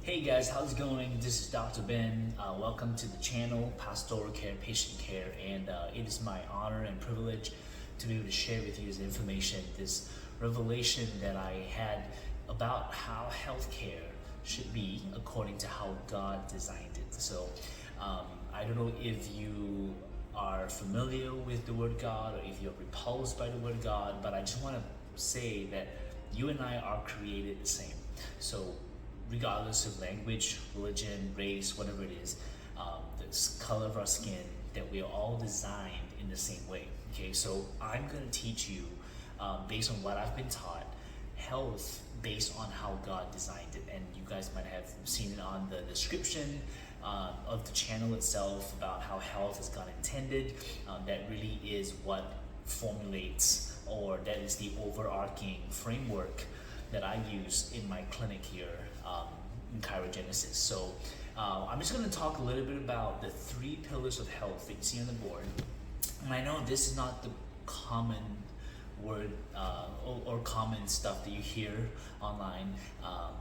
Hey guys, how's it going? This is Dr. Ben. Welcome to the channel, Pastoral Care, Patient Care, and it is my honor and privilege to be able to share with you this information, this revelation that I had about how healthcare should be according to how God designed it. So I don't know if you are familiar with the Word God or if you're repulsed by the Word God, but I just want to say that you and I are created the same. So regardless of language, religion, race, whatever it is, the color of our skin, that we are all designed in the same way. Okay, so I'm going to teach you, based on what I've been taught, health based on how God designed it. And you guys might have seen it on the description of the channel itself about how health is God intended. That really is what formulates, or that is the overarching framework that I use in my clinic here in 𝘬𝗪𝗏. So I'm just going to talk a little bit about the 3 pillars of health that you see on the board. And I know this is not the common word or common stuff that you hear online,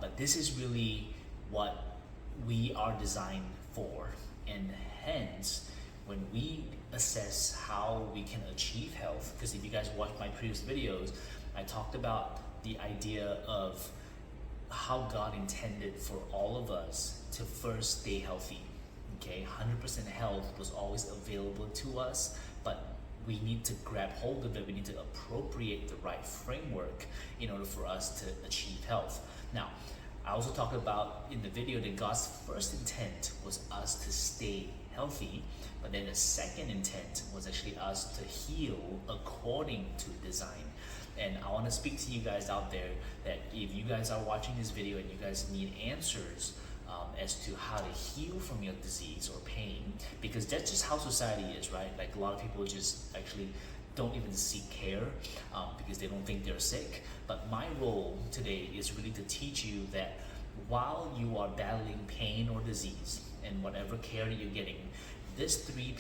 but this is really what we are designed for. And hence, when we assess how we can achieve health, because if you guys watched my previous videos, I talked about the idea of how God intended for all of us to first stay healthy. Okay, 100% health was always available to us, but we need to grab hold of it. We need to appropriate the right framework in order for us to achieve health. Now, I also talked about in the video that God's first intent was us to stay healthy, but then the second intent was actually us to heal according to design. And I want to speak to you guys out there that if you guys are watching this video and you guys need answers as to how to heal from your disease or pain, because that's just how society is, right? Like a lot of people just actually don't even seek care because they don't think they're sick. But my role today is really to teach you that while you are battling pain or disease and whatever care that you're getting, these 3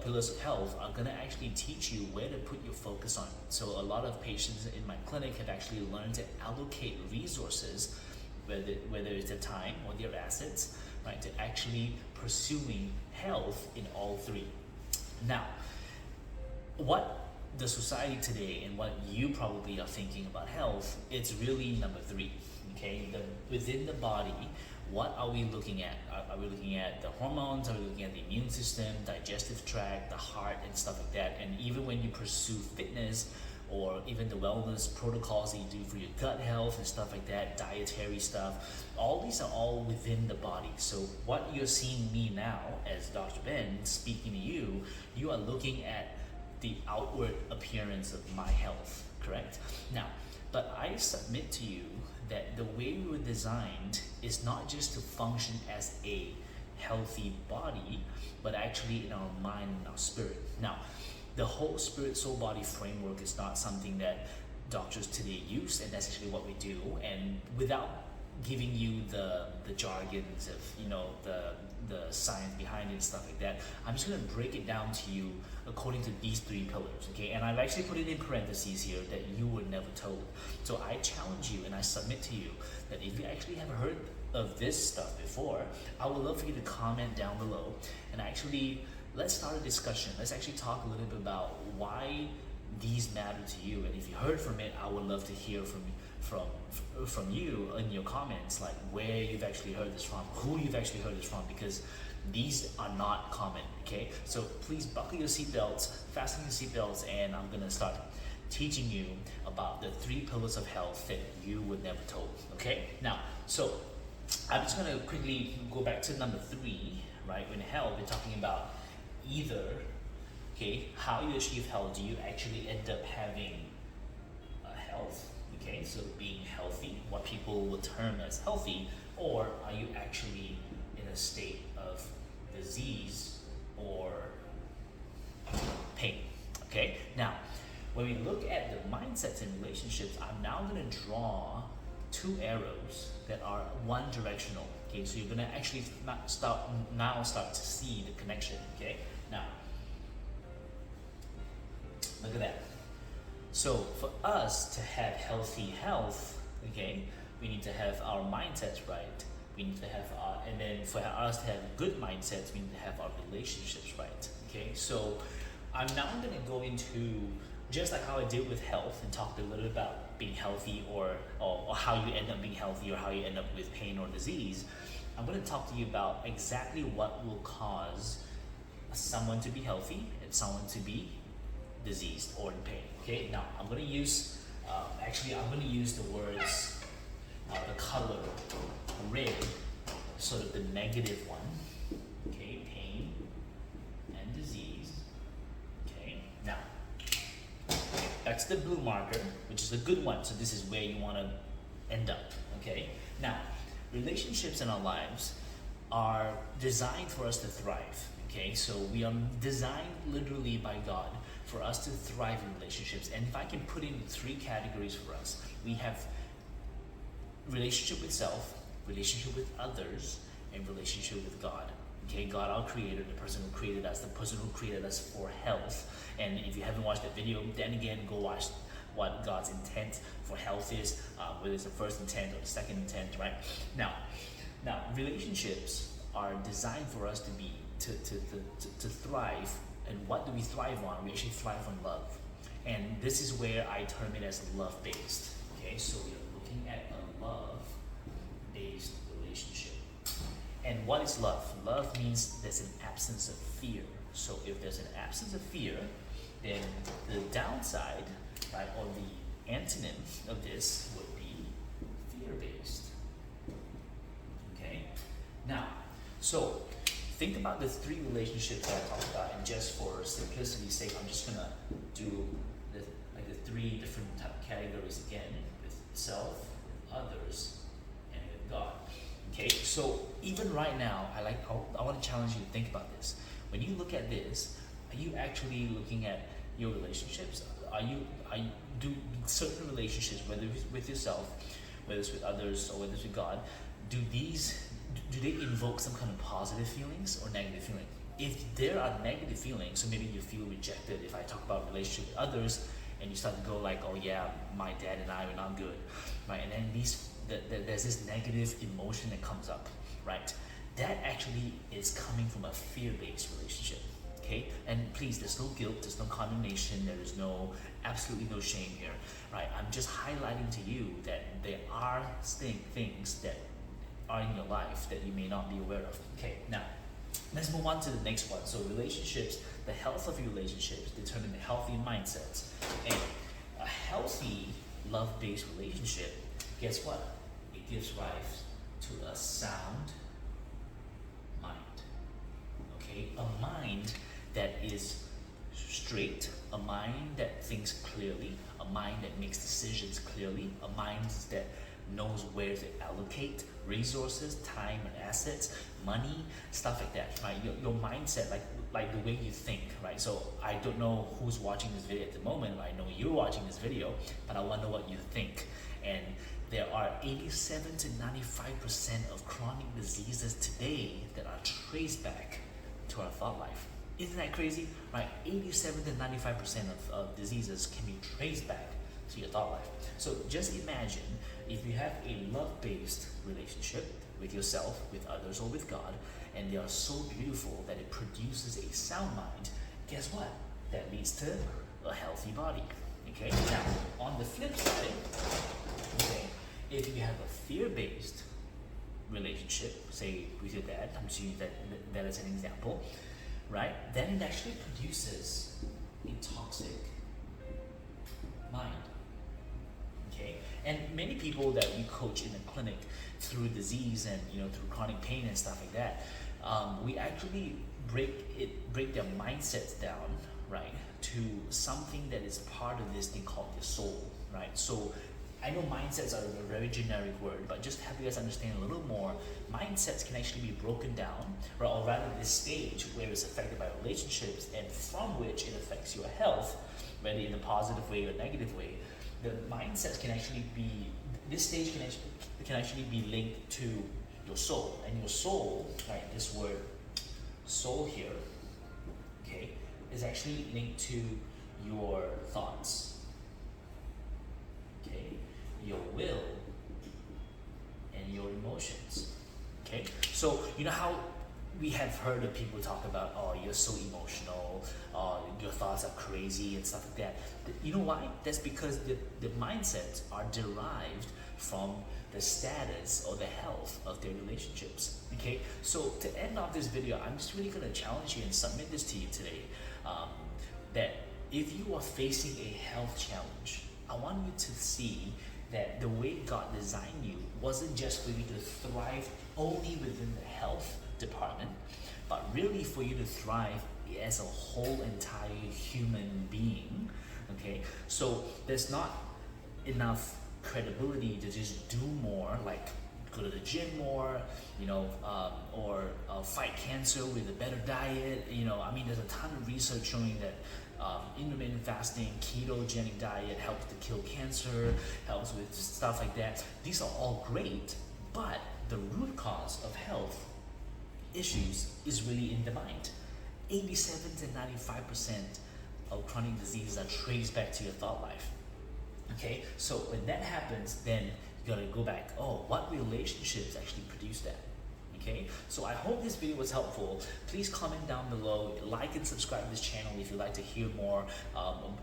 pillars of health are going to actually teach you where to put your focus on. So a lot of patients in my clinic have actually learned to allocate resources, whether it's their time or their assets, right, to actually pursuing health in all 3. Now, what the society today and what you probably are thinking about health, it's really number 3. Okay, within the body, what are we looking at? Are we looking at the hormones? Are we looking at the immune system, digestive tract, the heart, and stuff like that? And even when you pursue fitness or even the wellness protocols that you do for your gut health and stuff like that, dietary stuff, all these are all within the body. So what you're seeing me now as Dr. Ben speaking to you, you are looking at the outward appearance of my health, correct? Now, but I submit to you that the way we were designed is not just to function as a healthy body, but actually in our mind and our spirit. Now, the whole spirit, soul, body framework is not something that doctors today use, and that's actually what we do. And without giving you the jargons of the science behind it and stuff like that, I'm just going to break it down to you according to these 3 pillars, okay? And I've actually put it in parentheses here that you were never told. So I challenge you and I submit to you that if you actually have heard of this stuff before, I would love for you to comment down below and actually let's start a discussion. Let's actually talk a little bit about why these matter to you. And if you heard from it, I would love to hear from you in your comments, like where you've actually heard this from, who you've actually heard this from, because these are not common, okay? So please buckle your seatbelts, fasten your seatbelts, and I'm gonna start teaching you about the 3 pillars of health that you were never told, okay? Now, so I'm just gonna quickly go back to number 3, right? In health, we're talking about either, okay, how you achieve health. Do you actually end up having health? Okay, so being healthy, what people would term as healthy, or are you actually in a state of disease or pain? Okay, now when we look at the mindsets and relationships, I'm now going to draw 2 arrows that are one directional. Okay, so you're going to actually start to see the connection. Okay, now look at that. So for us to have healthy health, okay, we need to have our mindsets right. We need to have and then for us to have good mindsets, we need to have our relationships right. Okay, so I'm now going to go into just like how I did with health and talked a little about being healthy or how you end up being healthy or how you end up with pain or disease. I'm going to talk to you about exactly what will cause someone to be healthy and someone to be diseased or in pain. Okay, now I'm going to use I'm going to use the words the color red, sort of the negative one. Okay, pain and disease. Okay, now that's the blue marker, which is a good one. So this is where you want to end up. Okay, now relationships in our lives are designed for us to thrive. Okay, so we are designed literally by God for us to thrive in relationships. And if I can put in 3 categories for us, we have relationship with self, relationship with others, and relationship with God. Okay, God, our creator, the person who created us, the person who created us for health. And if you haven't watched that video, then again, go watch what God's intent for health is, whether it's the first intent or the second intent, right? Now, relationships are designed for us to thrive. And what do we thrive on? We actually thrive on love. And this is where I term it as love-based. Okay, so we are looking at a love-based relationship. And what is love? Love means there's an absence of fear. So if there's an absence of fear, then the downside, right, or the antonym of this would be fear-based. Okay? Now, so think about the 3 relationships that I talked about, and just for simplicity's sake, I'm just gonna do the 3 different categories again, with self, with others, and with God. Okay, so even right now, I want to challenge you to think about this. When you look at this, are you actually looking at your relationships? Do certain relationships, whether it's with yourself, whether it's with others, or whether it's with God, do they invoke some kind of positive feelings or negative feelings? If there are negative feelings, so maybe you feel rejected if I talk about relationship with others, and you start to go like, oh yeah, my dad and I were not good, right? And then there's this negative emotion that comes up, right? That actually is coming from a fear-based relationship. Okay, and please, there's no guilt, there's no condemnation, there is absolutely no shame here, right? I'm just highlighting to you that there are things that are in your life that you may not be aware of. Okay, now let's move on to the next one. So relationships, the health of your relationships determine the healthy mindsets. And a healthy love-based relationship, guess what? It gives rise to a sound mind. Okay, a mind that is straight, a mind that thinks clearly, a mind that makes decisions clearly, a mind that knows where to allocate resources, time and assets, money, stuff like that, right? Your mindset, like the way you think, right? So I don't know who's watching this video at the moment. I know you're watching this video, but I want to know what you think. And there are 87 to 95% of chronic diseases today that are traced back to our thought life. Isn't that crazy? Right? 87 to 95% of diseases can be traced back to your thought life. So just imagine if you have a love-based relationship with yourself, with others, or with God, and they are so beautiful that it produces a sound mind, guess what? That leads to a healthy body. Okay? Now, on the flip side, okay, if you have a fear-based relationship, say with your dad, I'm just using that as an example, right? Then it actually produces a toxic mind. Okay? And many people that we coach in the clinic through disease and through chronic pain and stuff like that, we actually break their mindsets down, right, to something that is part of this thing called the soul, right? So I know mindsets are a very generic word, but just to help you guys understand a little more, mindsets can actually be broken down, right, or rather this stage where it's affected by relationships and from which it affects your health, whether in a positive way or negative way. The mindsets can actually be, this stage can actually be linked to your soul. And your soul, right, this word soul here, okay, is actually linked to your thoughts, okay, your will, your emotions. Okay, so you know how we have heard of people talk about, oh, you're so emotional, your thoughts are crazy and stuff like that. You know why? That's because the mindsets are derived from the status or the health of their relationships. Okay, so to end off this video, I'm just really going to challenge you and submit this to you today, that if you are facing a health challenge, I want you to see that the way God designed you wasn't just for you to thrive only within the health department, but really for you to thrive as a whole entire human being. Okay, so there's not enough credibility to just do more, like go to the gym more, or fight cancer with a better diet. I mean, there's a ton of research showing that intermittent fasting, ketogenic diet helps to kill cancer, helps with stuff like that. These are all great, but the root cause of health issues is really in the mind. 87 to 95% of chronic diseases are traced back to your thought life. Okay, so when that happens, then you gotta go back, oh, what relationships actually produce that? Okay, so I hope this video was helpful. Please comment down below, like and subscribe to this channel if you'd like to hear more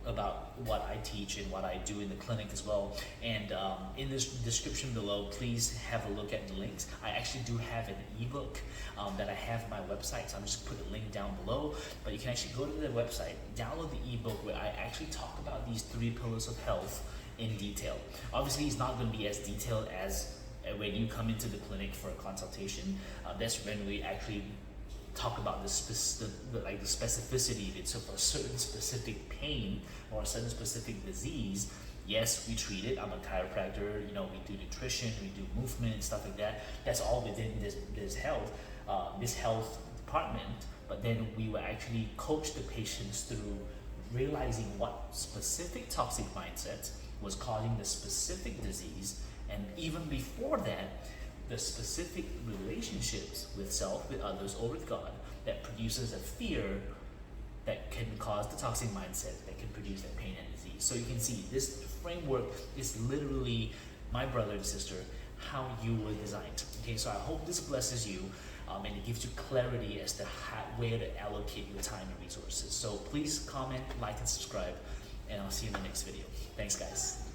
about what I teach and what I do in the clinic as well. And in this description below, please have a look at the links. I actually do have an ebook that I have on my website, so I'm just put a link down below. But you can actually go to the website, download the ebook where I actually talk about these 3 pillars of health in detail. Obviously, it's not going to be as detailed as when you come into the clinic for a consultation. That's when we actually talk about the specificity of it. So for a certain specific pain or a certain specific disease, yes, we treat it. I'm a chiropractor, we do nutrition, we do movement, stuff like that. That's all within this health department. But then we will actually coach the patients through realizing what specific toxic mindsets was causing the specific disease, and even before that, the specific relationships with self, with others, or with God that produces a fear that can cause the toxic mindset that can produce that pain and disease. So you can see this framework is literally, my brother and sister, how you were designed. Okay, so I hope this blesses you and it gives you clarity as to where to allocate your time and resources. So please comment, like, and subscribe, and I'll see you in the next video. Thanks, guys.